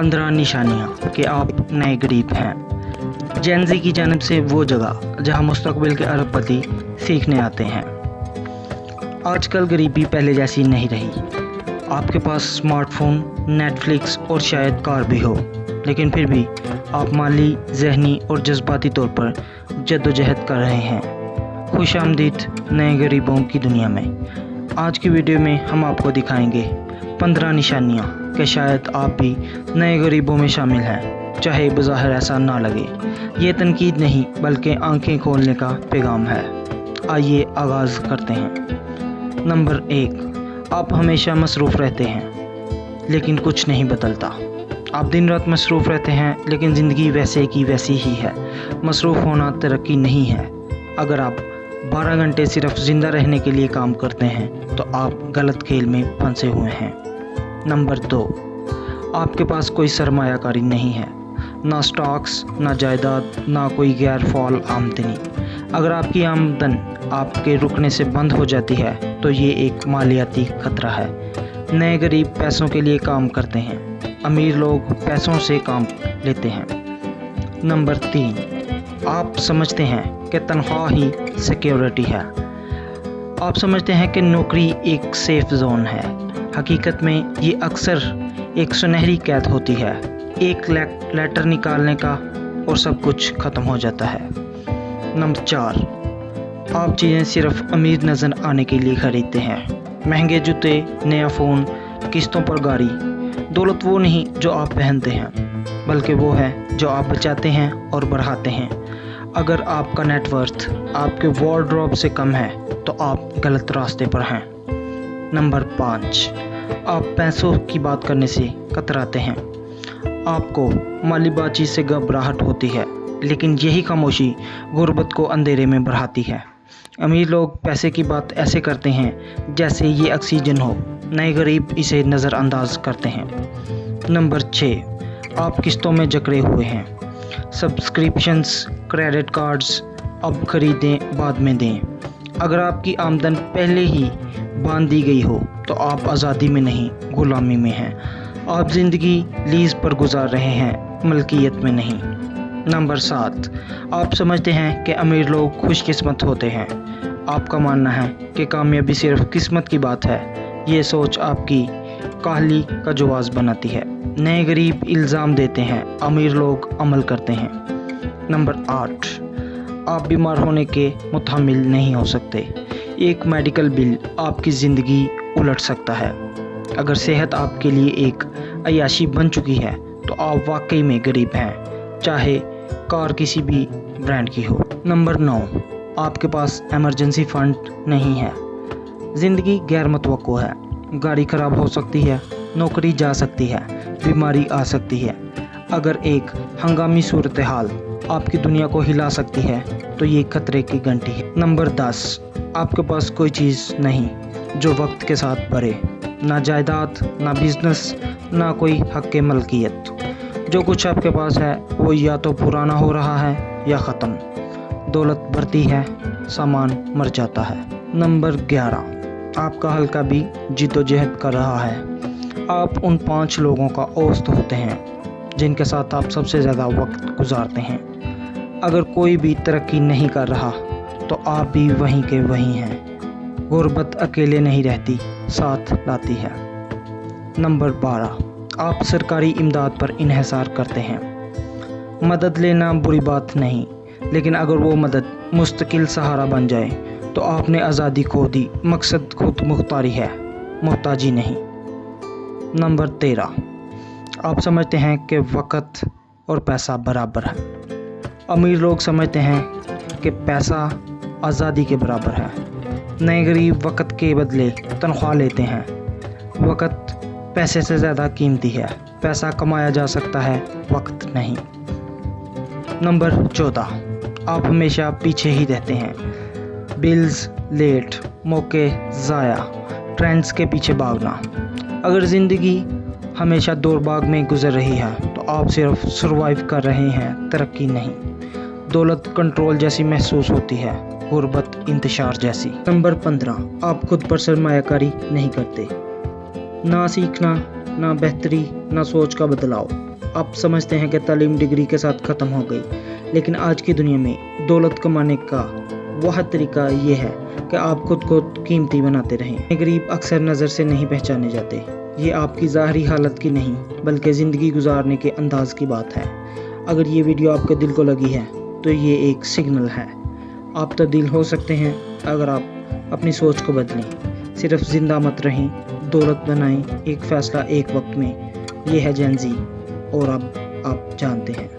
15 निशानियाँ कि आप नए गरीब हैं। जेन ज़ी की जानिब से वो जगह जहां मुस्तकबिल के अरबपति सीखने आते हैं। आजकल गरीबी पहले जैसी नहीं रही। आपके पास स्मार्टफोन, नेटफ्लिक्स और शायद कार भी हो, लेकिन फिर भी आप माली, ज़हनी और जज्बाती तौर पर जद्दोजहद कर रहे हैं। खुश आमदीद नए गरीबों की दुनिया में। आज की वीडियो में हम आपको दिखाएंगे 15 निशानियाँ कि शायद आप भी नए गरीबों में शामिल हैं, चाहे बज़ाहिर ऐसा ना लगे। ये तनकीद नहीं बल्कि आंखें खोलने का पैगाम है। आइए आगाज़ करते हैं। नंबर 1, आप हमेशा मसरूफ़ रहते हैं लेकिन कुछ नहीं बदलता। आप दिन रात मसरूफ़ रहते हैं लेकिन ज़िंदगी वैसे की वैसी ही है। मसरूफ़ होना तरक्की नहीं है। अगर आप 12 घंटे सिर्फ ज़िंदा रहने के लिए काम करते हैं तो आप गलत खेल में फंसे हुए हैं। नंबर 2, आपके पास कोई सरमायाकारी नहीं है, ना स्टॉक्स, ना जायदाद, ना कोई गैर फ़ाल आमदनी। अगर आपकी आमदन आपके रुकने से बंद हो जाती है तो ये एक मालियाती खतरा है। नए गरीब पैसों के लिए काम करते हैं, अमीर लोग पैसों से काम लेते हैं। नंबर 3, आप समझते हैं कि तनख्वाह ही सिक्योरिटी है। आप समझते हैं कि नौकरी एक सेफ जोन है। हकीकत में ये अक्सर एक सुनहरी कैद होती है। एक लेटर निकालने का और सब कुछ ख़त्म हो जाता है। नंबर 4, आप चीज़ें सिर्फ अमीर नज़र आने के लिए ख़रीदते हैं। महंगे जूते, नया फ़ोन, किस्तों पर गाड़ी। दौलत वो नहीं जो आप पहनते हैं, बल्कि वो है जो आप बचाते हैं और बढ़ाते हैं। अगर आपका नेटवर्थ आपके वार्डरोब से कम है तो आप गलत रास्ते पर हैं। नंबर 5, आप पैसों की बात करने से कतराते हैं। आपको माली बातचीत से घबराहट होती है, लेकिन यही खामोशी गुर्बत को अंधेरे में बढ़ाती है। अमीर लोग पैसे की बात ऐसे करते हैं जैसे ये ऑक्सीजन हो। नए गरीब इसे नज़रअंदाज करते हैं। नंबर 6, आप किस्तों में जकड़े हुए हैं। सब्सक्रिप्शंस, क्रेडिट कार्ड्स, अब खरीदें बाद में दें। अगर आपकी आमदन पहले ही बांध दी गई हो तो आप आज़ादी में नहीं, गुलामी में हैं। आप ज़िंदगी लीज़ पर गुजार रहे हैं, मलकियत में नहीं। नंबर 7, आप समझते हैं कि अमीर लोग खुशकिस्मत होते हैं। आपका मानना है कि कामयाबी सिर्फ किस्मत की बात है। ये सोच आपकी काहली का जवाज़ बनाती है। नए गरीब इल्ज़ाम देते हैं, अमीर लोग अमल करते हैं। नंबर 8, आप बीमार होने के मुतहम्मिल नहीं हो सकते। एक मेडिकल बिल आपकी ज़िंदगी उलट सकता है। अगर सेहत आपके लिए एक अय्याशी बन चुकी है तो आप वाकई में गरीब हैं, चाहे कार किसी भी ब्रांड की हो। नंबर 9, आपके पास इमरजेंसी फंड नहीं है। ज़िंदगी गैर मुतवक्को है। गाड़ी ख़राब हो सकती है, नौकरी जा सकती है, बीमारी आ सकती है। अगर एक हंगामी सूरत हाल आपकी दुनिया को हिला सकती है तो ये खतरे की घंटी है। नंबर 10, आपके पास कोई चीज़ नहीं जो वक्त के साथ बढ़े। ना जायदाद, ना बिजनेस, ना कोई हक़ मलकियत। जो कुछ आपके पास है वो या तो पुराना हो रहा है या ख़त्म। दौलत बढ़ती है, सामान मर जाता है। नंबर 11, आपका हल्का भी जिद्दोजहद कर रहा है। आप उन 5 लोगों का औसत होते हैं जिनके साथ आप सबसे ज़्यादा वक्त गुजारते हैं। अगर कोई भी तरक्की नहीं कर रहा तो आप भी वहीं के वहीं हैं। गुर्बत अकेले नहीं रहती, साथ लाती है। नंबर 12, आप सरकारी इमदाद पर इन्हिसार करते हैं। मदद लेना बुरी बात नहीं, लेकिन अगर वो मदद मुस्तकिल सहारा बन जाए तो आपने आज़ादी खो दी। मकसद खुद मुख्तारी है, मोहताजी नहीं। नंबर 13, आप समझते हैं कि वक़्त और पैसा बराबर है। अमीर लोग समझते हैं कि पैसा आज़ादी के बराबर है। नए गरीब वक़्त के बदले तनख्वाह लेते हैं। वक़्त पैसे से ज़्यादा कीमती है। पैसा कमाया जा सकता है, वक़्त नहीं। नंबर 14, आप हमेशा पीछे ही रहते हैं। बिल्स लेट, मौके ज़ाया, ट्रेंड्स के पीछे भागना। अगर ज़िंदगी हमेशा दौड़ भाग में गुजर रही है तो आप सिर्फ सरवाइव कर रहे हैं, तरक्की नहीं। दौलत कंट्रोल जैसी महसूस होती है, गुर्बत इंतशार जैसी। नंबर 15, आप खुद पर सरमायाकारी नहीं करते। ना सीखना, ना बेहतरी, ना सोच का बदलाव। आप समझते हैं कि तालीम डिग्री के साथ ख़त्म हो गई, लेकिन आज की दुनिया में दौलत कमाने का वह तरीका ये है कि आप खुद को कीमती बनाते रहें। गरीब अक्सर नज़र से नहीं पहचाने जाते। ये आपकी ज़ाहरी हालत की नहीं बल्कि ज़िंदगी गुजारने के अंदाज़ की बात है। अगर ये वीडियो आपके दिल को लगी है तो ये एक सिग्नल है। आप तब्दील हो सकते हैं अगर आप अपनी सोच को बदलें। सिर्फ ज़िंदा मत रहें, दौलत बनाएं, एक फ़ैसला एक वक्त में। ये है जेन ज़ी और अब आप जानते हैं।